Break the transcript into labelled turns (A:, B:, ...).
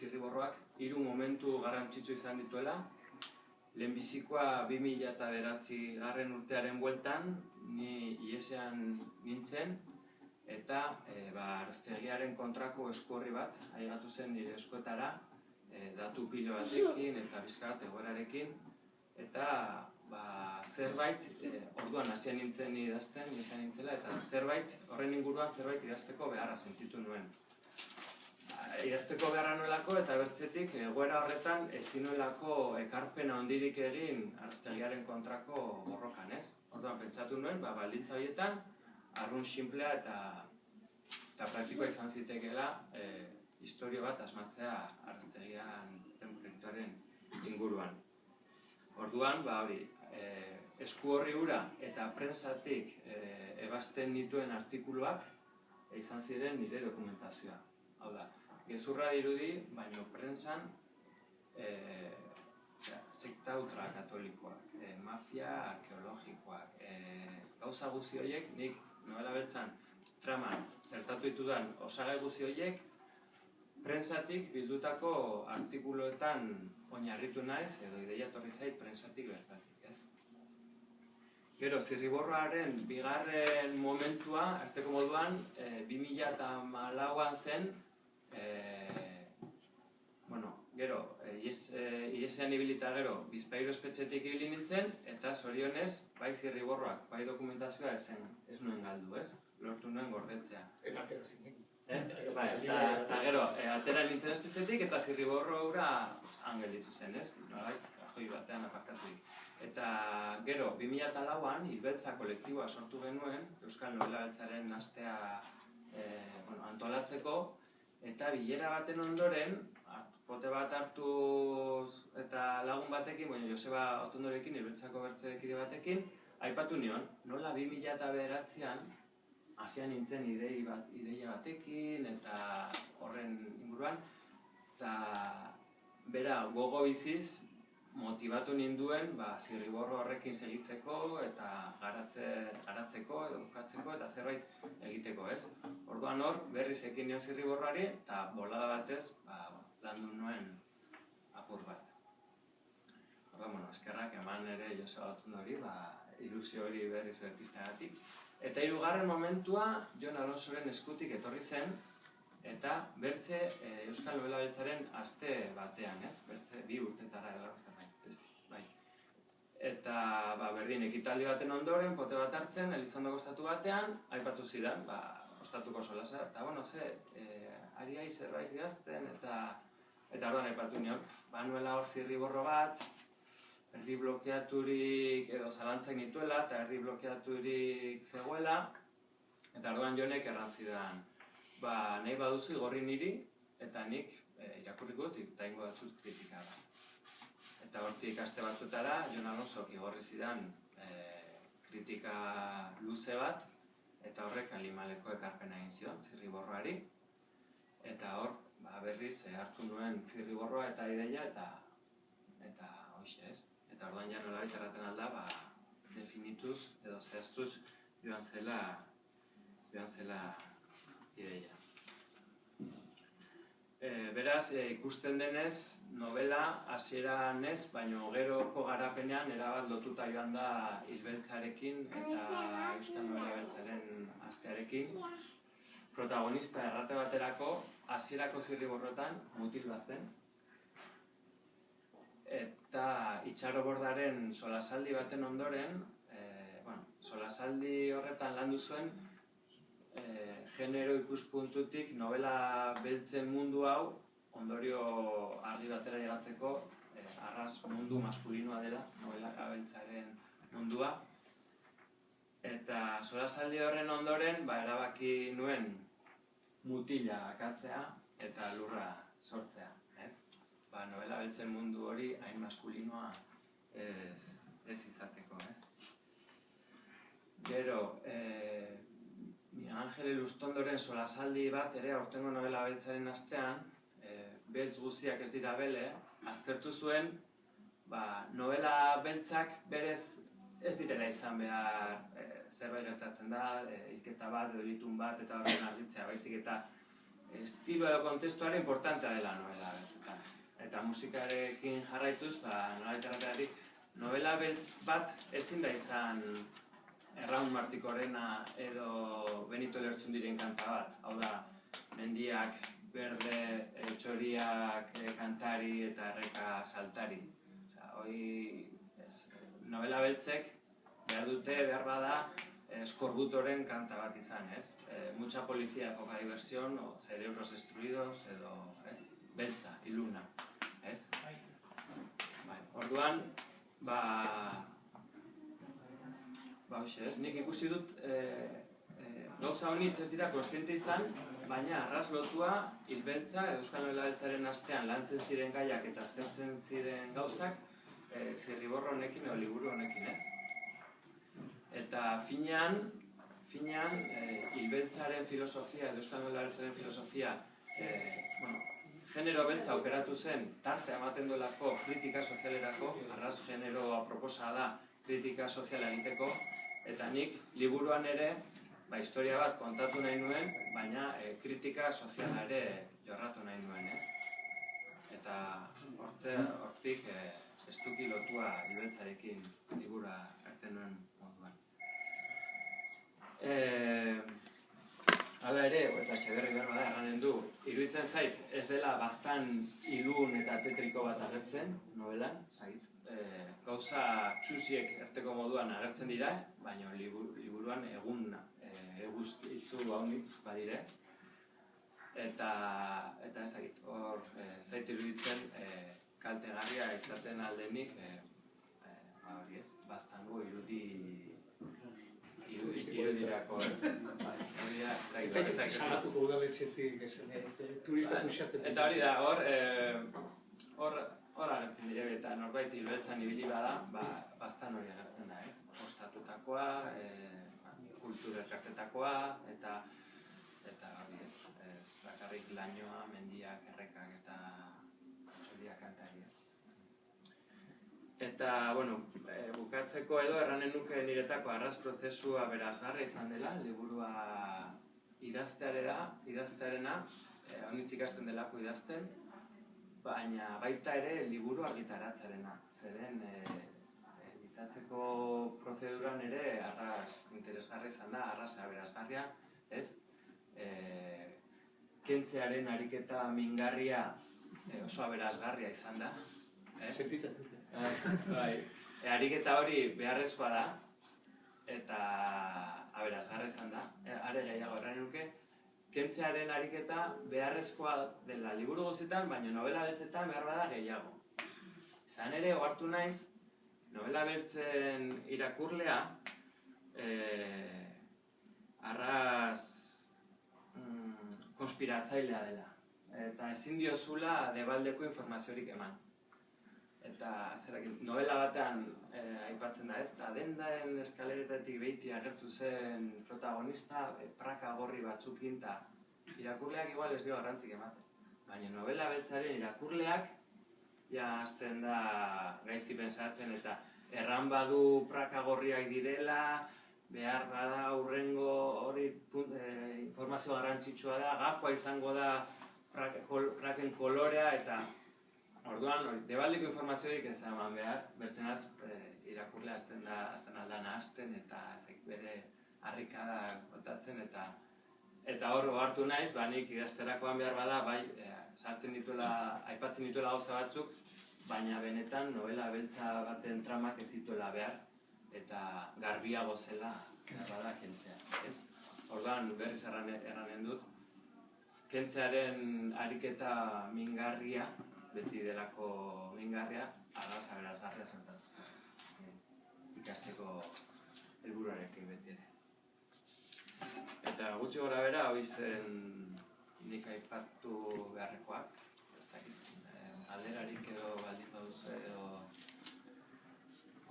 A: zirriborroak 3 momentu garrantzitsu izan dituela. Lehenbizikoa 2009 urtearen bueltan, ni iesean nintzen, eta Araztegiaren kontrako esku orri bat aigatu zen nire eskuetara, datu pilo batekin eta bizka bat egoerarekin, eta zerbait, orduan hasian nintzen idazten, iesean nintzela, eta zerbait, horren inguruan zerbait idazteko beharra sentitu nuen. Idazteko beharra nuelako eta bertzetik egoera horretan ezin nuelako ekarpena handirik egin Araztegiaren kontrako borrokan, ez? Orduan pentsatu nuen, baldintza horietan, arrun sinplea eta praktikoa izan zitekeela historio bat asmatzea Araztegiaren proiektuaren inguruan. Orduan, esku orri hura eta prentsatik ebazten nituen artikuluak izan ziren nire dokumentazioa. Hau da, gezurra dirudi, baina prentsan sekta ultrakatolikoak, mafia arkeologikoak, gauza guzi horiek, nik Novela Beltzan traman zertatu ditudan osagai guzi horiek, prentsatik bildutako artikuluetan oinarritu naiz, edo ideia etorri zait prentsatik bertatik, ez? Gero, zirriborroaren bigarren momentua, arteko moduan, 2014an zen, gero, iesean ibilita gero, Bizpahiru espetxetik ibili nintzen, eta zorionez, bai zirriborroak, bai dokumentazioa ez nuen galdu, ez? Lortu nuen gordetzea.
B: Eta atera zinen.
A: Eta gero, atera nintzen espetxetik eta zirriborro hura angelitu zen, ez? Kajoi batean aparkatuik. Eta gero, 2004an, Hilbeltza kolektiboa sortu genuen, Euskal Novela Beltzaren astea antolatzeko, eta bilera baten ondoren, pote bat hartuz eta lagun batekin, Joseba Otondorekin, Hilbeltzako bertzeekide batekin, aipatu nion, nola 2009an hasian nintzen ideia batekin eta horren inguruan, eta bera gogo biziz motivatu ninduen zirriborro horrekin segitzeko eta garatzeko edo bukatzeko eta zerbait egiteko, ez? Orduan hor, berriz ekin nion zirriborroari eta bolada batez landu nuen apur bat. Orduan, eskerrak eman ere Joseba Otondori, ilusio hori berriz berpizteagatik. Eta hirugarren momentua Jon Alonsoren eskutik etorri zen, eta bertze Euskal Novela Beltzaren aste batean, ez? Bertze 2 urtetara edo zerbait, ez? Bai. Eta berdin ekitaldi baten ondoren, pote bat hartzen, Elizondoko ostatu batean, aipatu zidan, ostatuko solasa, eta ari haiz zerbait idazten, eta orduan aipatu nion, nuela hor zirriborro bat, erdi blokeaturik edo zalantzak nituela eta erdi blokeaturik zegoela, eta orduan Jonek errantzidan, nahi baduzu igorri niri, eta nik irakurriko dut eta ingo batzut kritika da. Eta hortik aste batzutara, Jon Alonsok igorri zidan kritika luze bat, eta horrek animaleko ekarpena egin zion, zirriborroari, eta hor berriz hartu nuen zirriborroa eta ideia eta hoxe ez. Eta orduan ja nolabait erraten alda, definituz edo zehaztuz joan zela ideia. Beraz, ikusten denez, novela hasieran ez, baino geroko garapenean erabat lotuta joan da Hilbeltzarekin eta Euskal Novela Beltzaren astearekin. Protagonista errate baterako, hasierako zirriborroetan mutil bat zen, eta Itxarobordaren solasaldi baten ondoren, solasaldi horretan landu zuen, genero ikuspuntutik novela beltzen mundu hau, ondorio argi batera llegatzeko, arras mundu maskulinoa dela, novela beltzaren mundua. Eta solasaldi horren ondoren, erabaki nuen mutila akatzea eta lurra sortzea, ez? Novela beltzen mundu hori hain maskulinoa ez izateko, ez? Gero, Miguel Angel Eluztondoren solasaldi bat ere aurtengo novela beltzaren astean, beltz guztiak ez dira bele, aztertu zuen, novela beltzak berez ez direla izan behar zerbait gertatzen da, hilketa bat edo litun bat eta horren argitzea, baizik eta estilo edo kontestuare importantea dela novela beltzetan. Eta musikarekin jarraituz, nolabait errateari, novela beltz bat ezin da izan Erraun Martikorena edo Benito Lertxundiren kanta bat. Hau da, mendiak, berde, txoriak, kantari eta erreka saltari. Novela beltzek behar dute, behar bada, Eskorbutoren kanta bat izan, ez? Mucha policía, poca diversión, o cerebros destruidos, edo, ez? Beltza, iluna, ez? Orduan, hoxe, ez? Nik ikusi dut, gauza honitz ez dira konstiente izan, baina arras lotua hilbeltza, Euskal Novela Beltzaren astean lantzen ziren gaiak eta aztertzen ziren gauzak, zirriborro honekin edo liburu honekin, ez? Eta finean, hilbeltzaren filosofia, edo Euskal Novela Beltzaren filosofia, genero beltza aukeratu zen, tarte ematen duelako kritika sozialerako, arras genero aproposa da kritika soziala egiteko, eta nik liburuan ere, historia bat kontatu nahi nuen, baina kritika soziala ere jorratu nahi nuen, ez? Eta hortik estuki lotua hilbeltzarekin liburua hartzen nuen moduan. Hala ere, eta Etxeberri behar bada erranen du, iruditzen zait ez dela baztan ilun eta tetriko bat agertzen, novelan, gauza txusiek erteko moduan agertzen dira, baina liburuan egun eguztitzu haunitz badire. Eta ezagit, hor zait iruditzen kaltegarria izaten aldenik, hori ez, baztango irudirako, ez?
B: Zagatuko udaletxetik turista puxatzen.
A: Eta hori da, hor agertzen dira, eta norbait hilbeltzan ibili bada, baztan hori agertzen da, ez? Ostatutakoa, kultura elkartetakoa, eta hori ez, bakarrik lainoa, mendiak, errekak eta txoriak kantariak. Eta, bukatzeko edo erranen nuke niretako arras prozesua berazgarra izan dela, liburua idaztearena, honitz ikasten delako idazten, baina baita ere liburu argitaratzarena. Zeren, editatzeko prozeduran ere arras interesgarra izan da, arrasa berazgarria, ez? Kentzearen ariketa mingarria oso aberazgarria izan da.
B: Sentitzen dute.
A: Ariketa hori beharrezkoa da, eta aberazgarra izan da. Are gehiago erran nuke, kentzearen ariketa beharrezkoa dela liburu guztietan, baina novela beltzetan behar bada gehiago. Izan ere, ohartu naiz, novela beltzen irakurlea, arras konspiratzailea dela. Eta ezin diozula debaldeko informaziorik eman. Eta novela batean aipatzen da ez, eta dendaen eskaleretatik behiti agertu zen protagonista praka gorri batzukin, eta irakurleak igual ez dio garrantzik ematen. Baina novela beltzaren irakurleak ja hasten da gaizki pensatzen, eta erran badu praka gorriak direla, behar bada hurrengo hori informazio garrantzitsua da, gakoa izango da praken kolorea, eta orduan, debaldeko informaziorik ez da eman behar, bertzenaz irakurlea hasten aldana hasten, eta bere harrikada kontatzen, eta hor hartu naiz, nik idazterakoan behar bada, aipatzen dituela gauza batzuk, baina benetan novela beltza baten tramak ez dituela behar, eta garbiago zela bada kentzea. Orduan, berriz erranen dut, kentzearen ariketa mingarria, beti delako mingarria, arras aberazgarria sortatu zen. Ikasteko helburuarekin beti ere. Eta gutxi gora bera, hori zen nik aipatu beharrekoak. Alderarik edo baldin baduzu edo